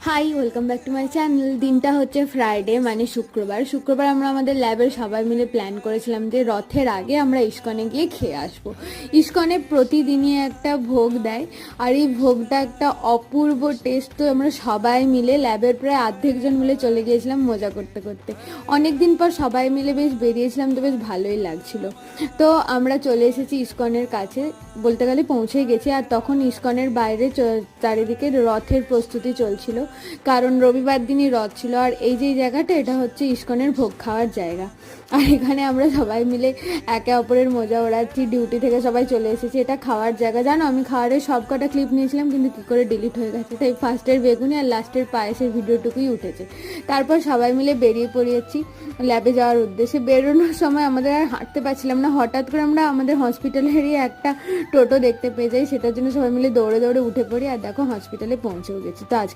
High, welcome back to my channel. দিনটা হচ্ছে Friday, মানে শুক্রবার আমরা আমাদের ল্যাবের সবাই মিলে প্ল্যান করেছিলাম যে রথের আগে আমরা ইস্কনে গিয়ে খেয়ে আসবো। ইস্কনে প্রতিদিনই একটা ভোগ দেয়, আর এই ভোগটা একটা অপূর্ব টেস্ট। তো আমরা সবাই মিলে ল্যাবের প্রায় অর্ধেকজন মিলে চলে গিয়েছিলাম মজা করতে করতে। অনেক দিন পর সবাই মিলে বেশ বেরিয়েছিলাম, তো বেশ ভালোই লাগছিল। তো আমরা চলে এসেছি ইস্কনের কাছে, বলতে গেলে পৌঁছে গেছি। আর তখন ইস্কনের বাইরে চারিদিকে রথের প্রস্তুতি চলছিল, কারণ রবিবার দিনই রথ ছিল। আর এই যে জায়গাটা, এটা হচ্ছে ইস্কনের ভোগ খাওয়ার জায়গা। আর এখানে আমরা সবাই মিলে একে অপরের মজা ওড়াচ্ছি। ডিউটি থেকে সবাই চলে এসেছি, এটা খাওয়ার জায়গা। জানো, আমি খাওয়ারের সব কটা ক্লিপ নিয়েছিলাম, কিন্তু কী করে ডিলিট হয়ে গেছে, তাই ফার্স্টের বেগুনি আর লাস্টের পায়েসের ভিডিওটুকুই উঠেছে। তারপর সবাই মিলে বেরিয়ে পড়িয়েছি ল্যাবে যাওয়ার উদ্দেশ্যে। বেরোনোর সময় আমাদের আর হাঁটতে পারছিলাম না, হঠাৎ করে আমরা আমাদের হসপিটালেরই একটা টোটো দেখতে পেয়ে যাই। সেটার জন্য সবাই মিলে দৌড়ে দৌড়ে উঠে পড়ি, আর দেখো হসপিটালে পৌঁছেও গেছি। তো আজকে